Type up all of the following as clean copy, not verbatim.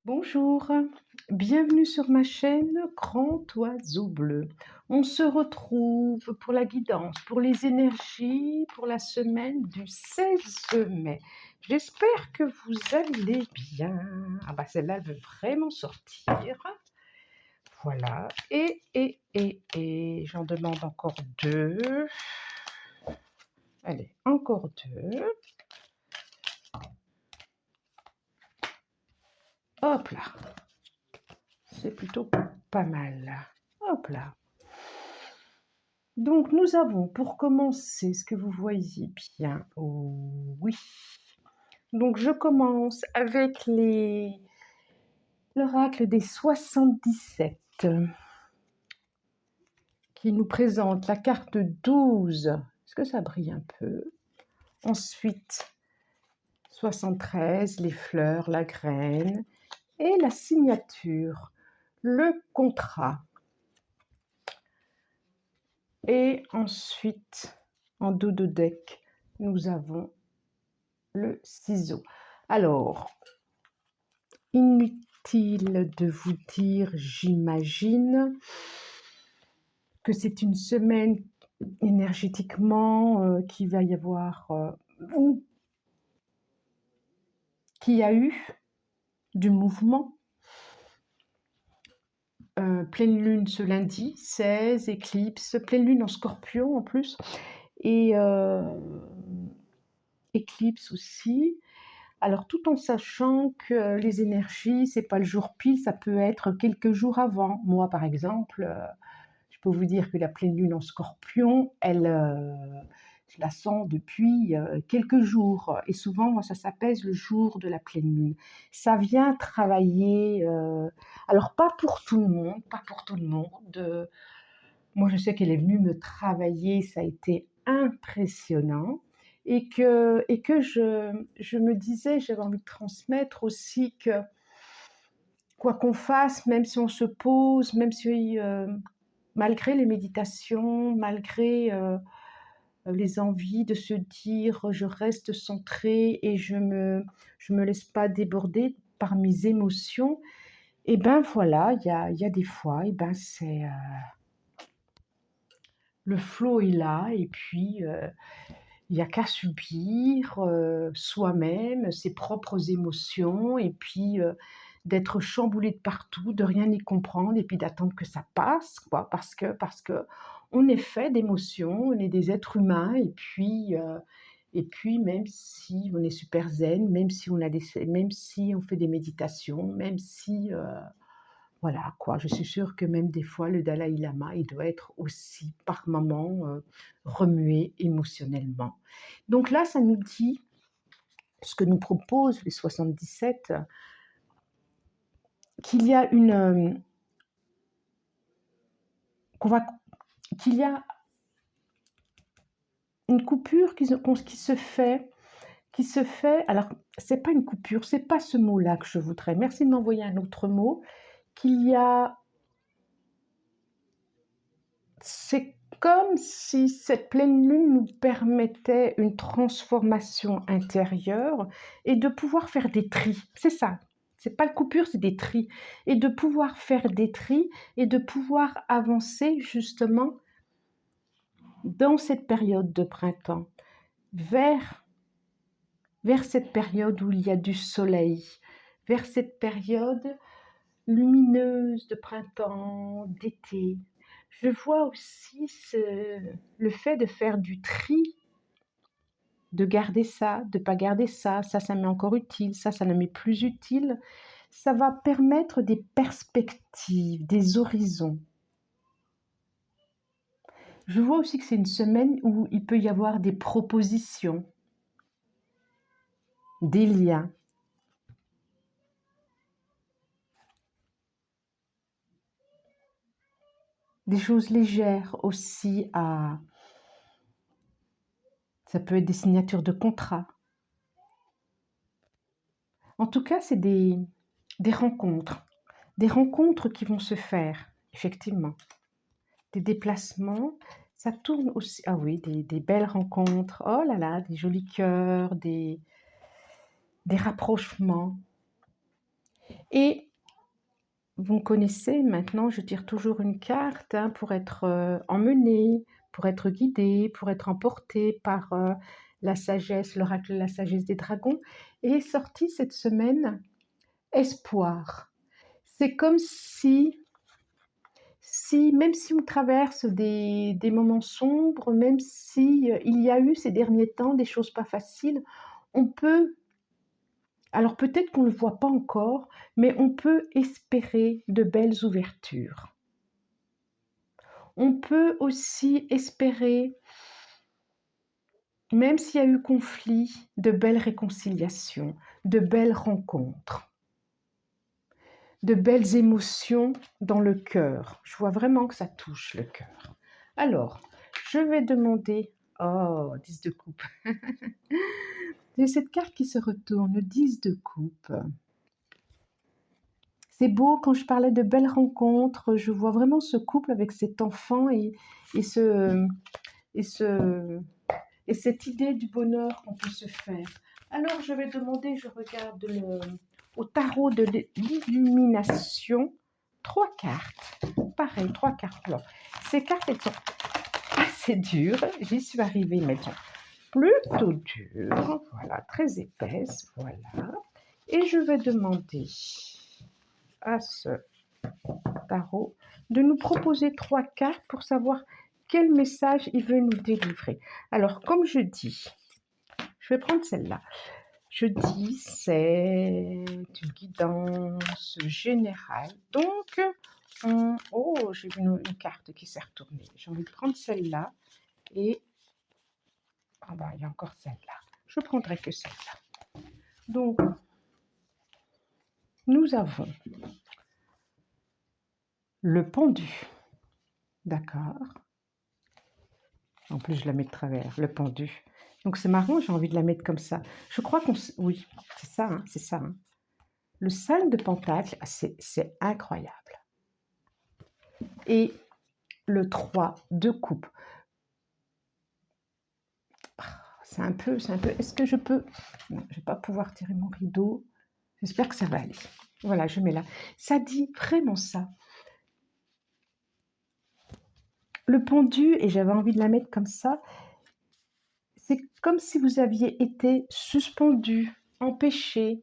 Bonjour, bienvenue sur ma chaîne Grand Oiseau Bleu. On se retrouve pour la guidance, pour les énergies, pour la semaine du 16 mai. J'espère que vous allez bien. Ah bah celle-là, elle veut vraiment sortir. Voilà, et j'en demande encore deux. Allez, encore deux. Hop là, c'est plutôt pas mal. Hop là. Donc, nous avons pour commencer, ce que vous voyez bien, oh, oui. Donc, je commence avec l'oracle des 77 qui nous présente la carte 12. Est-ce que ça brille un peu? Ensuite, 73, les fleurs, la graine et la signature, le contrat. Et ensuite, en dos de deck, nous avons le ciseau. Alors, inutile de vous dire, j'imagine, que c'est une semaine énergétiquement qui va y avoir, ou qui a eu du mouvement. Pleine lune ce lundi, 16, éclipse, pleine lune en scorpion en plus, et éclipse aussi. Alors, tout en sachant que les énergies, c'est pas le jour pile, ça peut être quelques jours avant. Moi, par exemple, je peux vous dire que la pleine lune en Scorpion, je la sens depuis quelques jours. Et souvent, moi, ça s'apaise le jour de la pleine lune. Ça vient travailler. Alors, pas pour tout le monde, pas pour tout le monde. Moi, je sais qu'elle est venue me travailler, ça a été impressionnant. Et que je me disais, j'avais envie de transmettre aussi que quoi qu'on fasse, même si on se pose, même si malgré les méditations, malgré les envies de se dire je reste centrée et je me laisse pas déborder par mes émotions, et ben voilà, il y a des fois, et ben c'est le flow est là, et puis il n'y a qu'à subir soi-même, ses propres émotions, et puis d'être chamboulé de partout, de rien y comprendre, et puis d'attendre que ça passe, quoi, parce que on est fait d'émotions, on est des êtres humains, et puis même si on est super zen, même si on fait des méditations, même si voilà, quoi. Je suis sûre que même des fois, le Dalai Lama, il doit être aussi par moments remué émotionnellement. Donc là, ça nous dit ce que nous proposent les 77, qu'il y a qu'on va, qu'il y a une coupure qui se fait. Alors, c'est pas une coupure, c'est pas ce mot-là que je voudrais. Merci de m'envoyer un autre mot. C'est comme si cette pleine lune nous permettait une transformation intérieure et de pouvoir faire des tris. C'est ça. C'est pas le coupure, c'est des tris. Et de pouvoir faire des tris et de pouvoir avancer justement dans cette période de printemps, vers cette période où il y a du soleil, vers cette période lumineuse de printemps, d'été. Je vois aussi le fait de faire du tri, de garder ça, de ne pas garder ça, ça m'est encore utile, ça ne m'est plus utile. Ça va permettre des perspectives, des horizons. Je vois aussi que c'est une semaine où il peut y avoir des propositions, des liens. Des choses légères aussi ça peut être des signatures de contrats. En tout cas, c'est des rencontres qui vont se faire, effectivement. Des déplacements, ça tourne aussi, ah oui, des belles rencontres, oh là là, des jolis cœurs, des rapprochements. Et vous me connaissez maintenant, je tire toujours une carte hein, pour être emmené, pour être guidé, pour être emporté par la sagesse, l'oracle de la sagesse des dragons. Et est sorti cette semaine espoir. C'est comme si, même si on traverse des moments sombres, même si il y a eu ces derniers temps des choses pas faciles, on peut, alors peut-être qu'on ne le voit pas encore, mais on peut espérer de belles ouvertures. On peut aussi espérer, même s'il y a eu conflit, de belles réconciliations, de belles rencontres, de belles émotions dans le cœur. Je vois vraiment que ça touche le cœur. Alors, je vais demander... Oh, 10 de coupe. J'ai cette carte qui se retourne, 10 de coupe. C'est beau, quand je parlais de belles rencontres, je vois vraiment ce couple avec cet enfant et, ce, et, ce, et cette idée du bonheur qu'on peut se faire. Alors, je vais demander, je regarde au tarot de l'illumination, 3 cartes. Pareil, 3 cartes. Alors, ces cartes, elles sont assez dures. J'y suis arrivée, mais elles sont plutôt dures. Voilà, très épaisses. Voilà. Et je vais demander à ce tarot de nous proposer 3 cartes pour savoir quel message il veut nous délivrer. Alors, comme je dis, je vais prendre celle-là. Je dis, c'est une guidance générale. Donc, oh, j'ai une carte qui s'est retournée. J'ai envie de prendre celle-là et... Ah bah, il y a encore celle-là. Je prendrai que celle-là. Donc, nous avons le pendu. D'accord. En plus, je la mets de travers, le pendu. Donc, c'est marrant, j'ai envie de la mettre comme ça. Je crois qu'on... Oui, c'est ça, hein, c'est ça. Hein. Le 5 de pentacle, c'est incroyable. Et le 3 de coupe. C'est un peu... Est-ce que je peux... Non, je ne vais pas pouvoir tirer mon rideau. J'espère que ça va aller. Voilà, je mets là. Ça dit vraiment ça. Le pendu, et j'avais envie de la mettre comme ça, c'est comme si vous aviez été suspendu, empêché,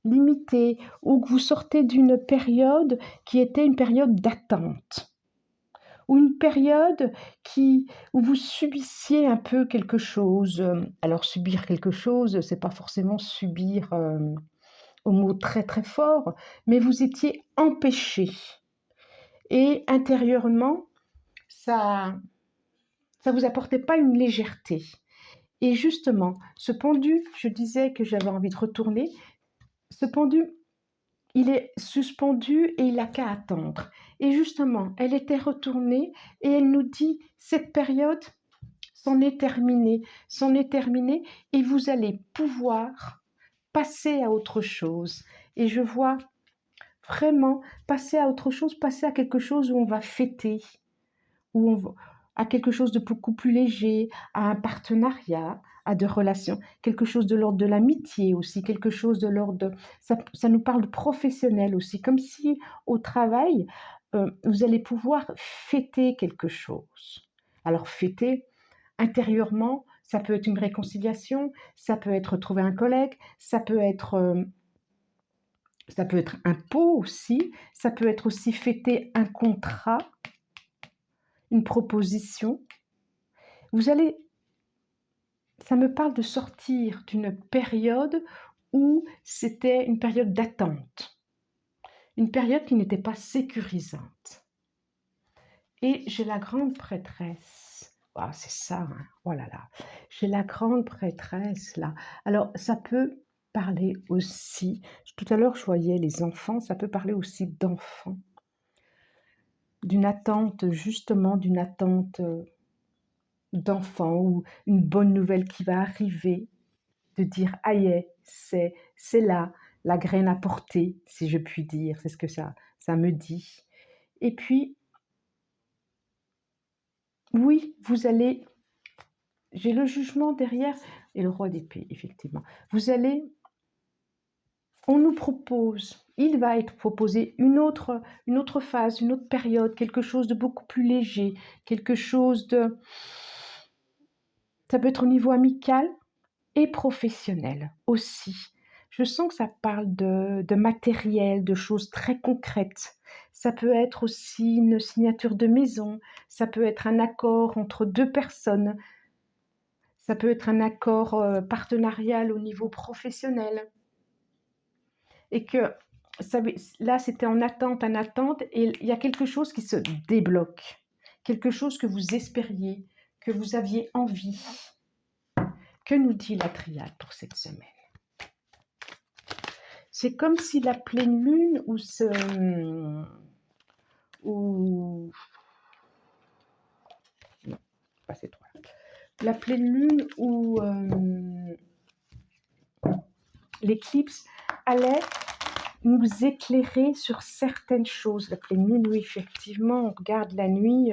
limité, ou que vous sortez d'une période qui était une période d'attente, ou une période où vous subissiez un peu quelque chose. Alors subir quelque chose, c'est pas forcément subir au mot très très fort, mais vous étiez empêché. Et intérieurement, ça vous apportait pas une légèreté. Et justement, ce pendu, je disais que j'avais envie de retourner. Ce pendu, il est suspendu et il n'a qu'à attendre. Et justement, elle était retournée et elle nous dit, cette période c'en est terminée et vous allez pouvoir passer à autre chose. Et je vois vraiment passer à autre chose, passer à quelque chose où on va fêter, où on va, à quelque chose de beaucoup plus léger, à un partenariat, à des relations, quelque chose de l'ordre de l'amitié aussi, quelque chose de l'ordre de... Ça nous parle de professionnel aussi, comme si au travail, vous allez pouvoir fêter quelque chose. Alors fêter intérieurement, ça peut être une réconciliation, ça peut être trouver un collègue, ça peut être un pot aussi, ça peut être aussi fêter un contrat, une proposition. Vous allez, ça me parle de sortir d'une période où c'était une période d'attente, une période qui n'était pas sécurisante. Et j'ai la grande prêtresse. Oh, c'est ça, hein. Oh là là. J'ai la grande prêtresse là. Alors, ça peut parler aussi, tout à l'heure je voyais les enfants, ça peut parler aussi d'enfants, d'une attente, justement, d'une attente d'enfant ou une bonne nouvelle qui va arriver, de dire aïe, c'est là la graine à porter, si je puis dire, c'est ce que ça me dit. Et puis, oui, vous allez, j'ai le jugement derrière et le roi d'épée, effectivement. Vous allez on nous propose, il va être proposé une autre phase, une autre période, quelque chose de beaucoup plus léger, quelque chose de... Ça peut être au niveau amical et professionnel aussi. Je sens que ça parle de matériel, de choses très concrètes. Ça peut être aussi une signature de maison, ça peut être un accord entre deux personnes, ça peut être un accord partenarial au niveau professionnel. Et que là, c'était en attente, et il y a quelque chose qui se débloque, quelque chose que vous espériez, que vous aviez envie. Que nous dit la triade pour cette semaine? C'est comme si la pleine lune ou non, pas ces trois. La pleine lune ou l'éclipse allait nous éclairer sur certaines choses. La pleine lune, oui, effectivement, on regarde la nuit.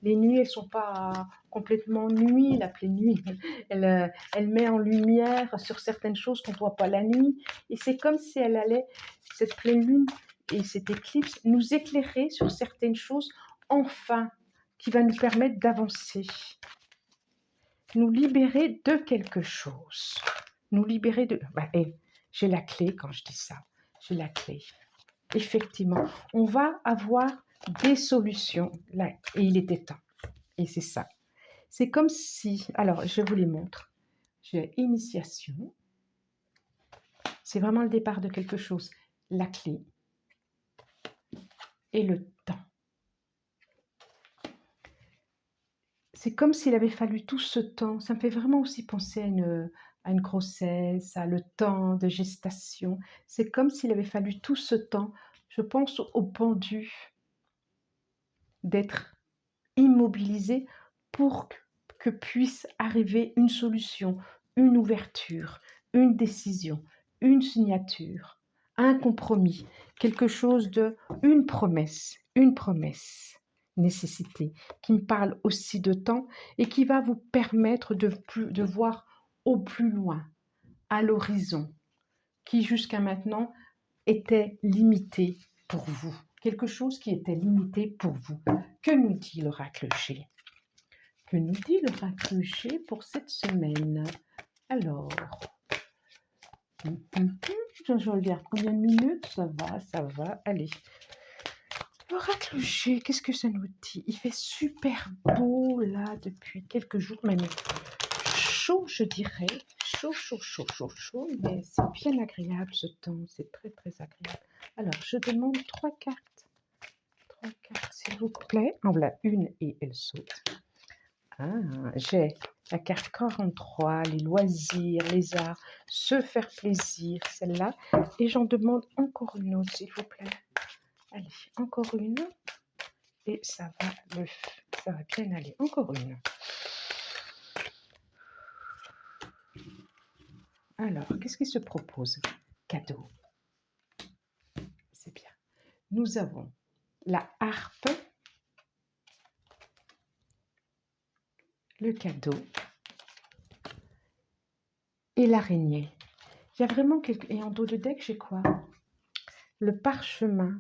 Les nuits, elles ne sont pas complètement nuit. La pleine nuit, elle met en lumière sur certaines choses qu'on ne voit pas la nuit. Et c'est comme si elle allait, cette pleine lune et cette éclipse, nous éclairer sur certaines choses, enfin, qui va nous permettre d'avancer. Nous libérer de quelque chose. Nous libérer de... j'ai la clé quand je dis ça. J'ai la clé. Effectivement, on va avoir des solutions. Là, et il était temps. Et c'est ça. C'est comme si... Alors, je vous les montre. J'ai initiation. C'est vraiment le départ de quelque chose. La clé. Et le temps. C'est comme s'il avait fallu tout ce temps. Ça me fait vraiment aussi penser à une grossesse, à le temps de gestation. C'est comme s'il avait fallu tout ce temps. Je pense au pendu d'être immobilisé pour que puisse arriver une solution, une ouverture, une décision, une signature, un compromis, quelque chose une promesse nécessité, qui me parle aussi de temps et qui va vous permettre de voir au plus loin, à l'horizon, qui jusqu'à maintenant était limité pour vous. Quelque chose qui était limité pour vous. Que nous dit l'oracle G? Que nous dit l'oracle G pour cette semaine? Alors, je regarde combien de minutes, ça va, allez. L'oracle G, qu'est-ce que ça nous dit? Il fait super beau là depuis quelques jours, même chaud je dirais, chaud, mais c'est bien agréable ce temps, c'est très très agréable. Alors je demande 3 cartes s'il vous plaît. En voilà une et elle saute. J'ai la carte 43, les loisirs, les arts, se faire plaisir, celle-là, et j'en demande encore une autre s'il vous plaît. Allez, encore une. Et ça va bien aller. Encore une. Alors, qu'est-ce qui se propose? Cadeau. C'est bien. Nous avons la harpe, le cadeau et l'araignée. Il y a vraiment quelque... Et en dos de deck, j'ai quoi? Le parchemin.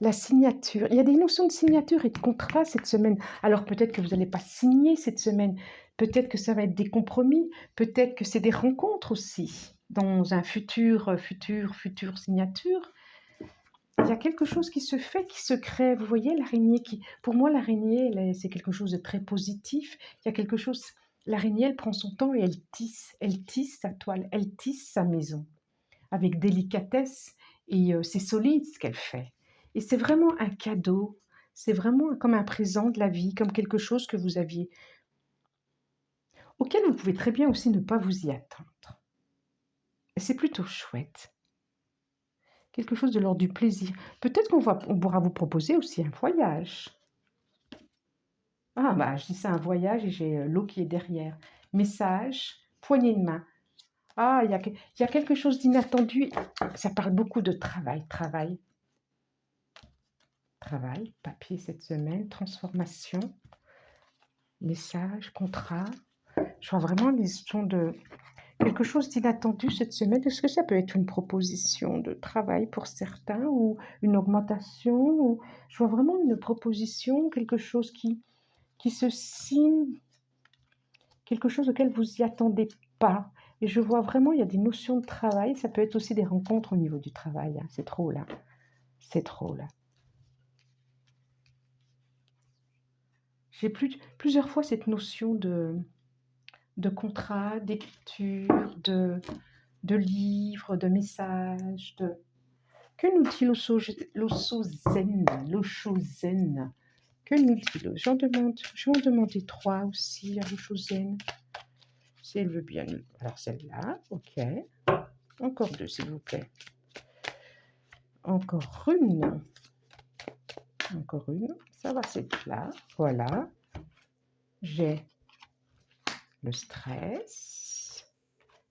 La signature. Il y a des notions de signature et de contrat cette semaine. Alors peut-être que vous n'allez pas signer cette semaine. Peut-être que ça va être des compromis. Peut-être que c'est des rencontres aussi. Dans un futur signature. Il y a quelque chose qui se fait, qui se crée. Vous voyez l'araignée qui... Pour moi, l'araignée, c'est quelque chose de très positif. Il y a quelque chose... L'araignée, elle prend son temps et elle tisse sa toile, elle tisse sa maison. Avec délicatesse et c'est solide ce qu'elle fait. Et c'est vraiment un cadeau, c'est vraiment comme un présent de la vie, comme quelque chose que vous aviez, auquel vous pouvez très bien aussi ne pas vous y attendre. Et c'est plutôt chouette. Quelque chose de l'ordre du plaisir. Peut-être qu'on pourra vous proposer aussi un voyage. Je dis ça, un voyage, et j'ai l'eau qui est derrière. Message, poignée de main. Il y a quelque chose d'inattendu. Ça parle beaucoup de travail, papier cette semaine, transformation, message, contrat. Je vois vraiment des sons de quelque chose d'inattendu cette semaine. Est-ce que ça peut être une proposition de travail pour certains ou une augmentation ou... Je vois vraiment une proposition, quelque chose qui se signe, quelque chose auquel vous n'y attendez pas. Et je vois vraiment, il y a des notions de travail. Ça peut être aussi des rencontres au niveau du travail, hein. C'est trop là. C'est trop là. J'ai plusieurs fois cette notion de contrat, d'écriture, de livres, de messages. Que nous dit l'Oshozen? Que nous dit je vais en demander 3 aussi à l'Oshozen. Si elle veut bien. Alors celle-là, ok. Encore 2, s'il vous plaît. Encore une. Encore une. Ça va, c'est là. Voilà. J'ai le stress,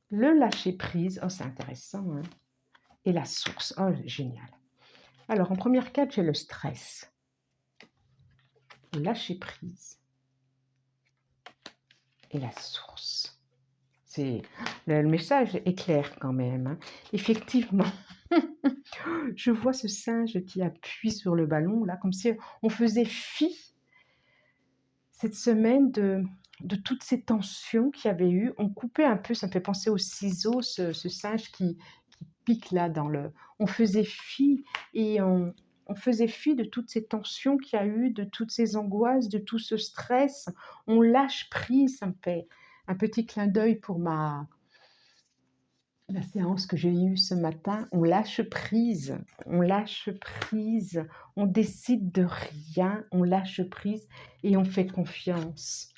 le lâcher-prise. Oh, c'est intéressant, hein. Et la source. Oh, génial. Alors, en première carte, j'ai le stress. Lâcher-prise. Et la source. Le message est clair quand même, hein. Effectivement, je vois ce singe qui appuie sur le ballon, là, comme si on faisait fi cette semaine de toutes ces tensions qu'il y avait eu. On coupait un peu, ça me fait penser au ciseau, ce singe qui pique là dans le... On faisait fi et on faisait fi de toutes ces tensions qu'il y a eu, de toutes ces angoisses, de tout ce stress. On lâche prise, ça me fait un petit clin d'œil pour la séance que j'ai eue ce matin. On lâche prise, on décide de rien, on lâche prise et on fait confiance.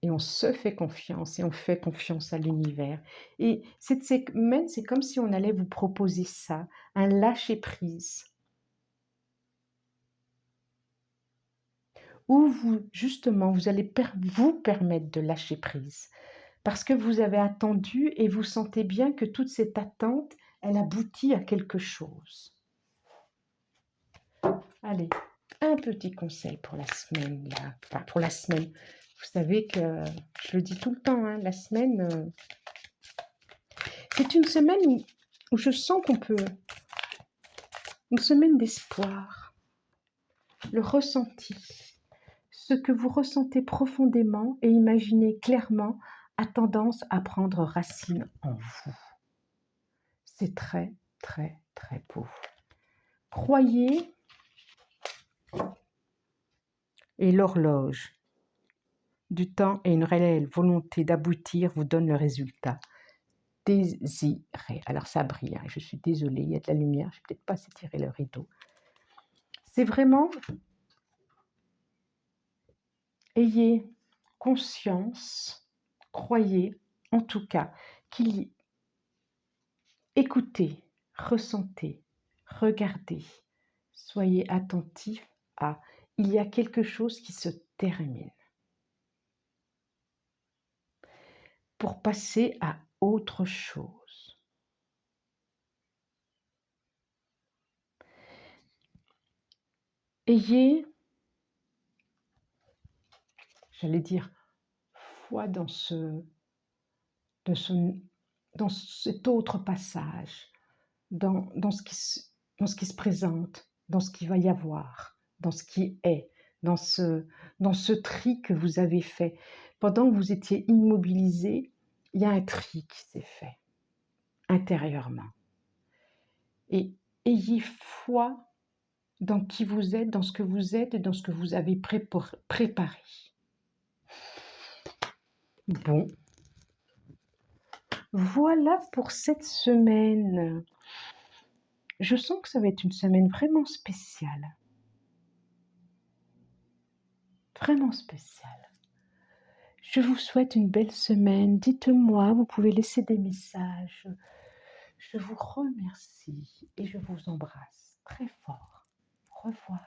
Et on se fait confiance et on fait confiance à l'univers. Et cette semaine, c'est comme si on allait vous proposer ça, un lâcher-prise. Où vous, justement, vous allez vous permettre de lâcher prise. Parce que vous avez attendu et vous sentez bien que toute cette attente, elle aboutit à quelque chose. Allez, un petit conseil pour la semaine, là. Enfin, pour la semaine. Vous savez que, je le dis tout le temps, hein, la semaine... c'est une semaine où je sens qu'on peut... Une semaine d'espoir. Le ressenti. Ce que vous ressentez profondément et imaginez clairement a tendance à prendre racine en vous. C'est très, très, très beau. Croyez, et l'horloge du temps et une réelle volonté d'aboutir vous donne le résultat désiré. Alors ça brille, hein. Je suis désolée, il y a de la lumière, je ne vais peut-être pas assez tirer le rideau. C'est vraiment, ayez conscience, croyez en tout cas qu'il écoutez, ressentez, regardez, soyez attentif à il y a quelque chose qui se termine pour passer à autre chose. Ayez, j'allais dire, foi dans cet autre passage, dans ce qui se présente, dans ce qu'il va y avoir, dans ce qui est, dans ce tri que vous avez fait. Pendant que vous étiez immobilisé, il y a un tri qui s'est fait intérieurement. Et ayez foi dans qui vous êtes, dans ce que vous êtes et dans ce que vous avez préparé. Bon, voilà pour cette semaine. Je sens que ça va être une semaine vraiment spéciale. Vraiment spéciale. Je vous souhaite une belle semaine. Dites-moi, vous pouvez laisser des messages. Je vous remercie et je vous embrasse très fort. Au revoir.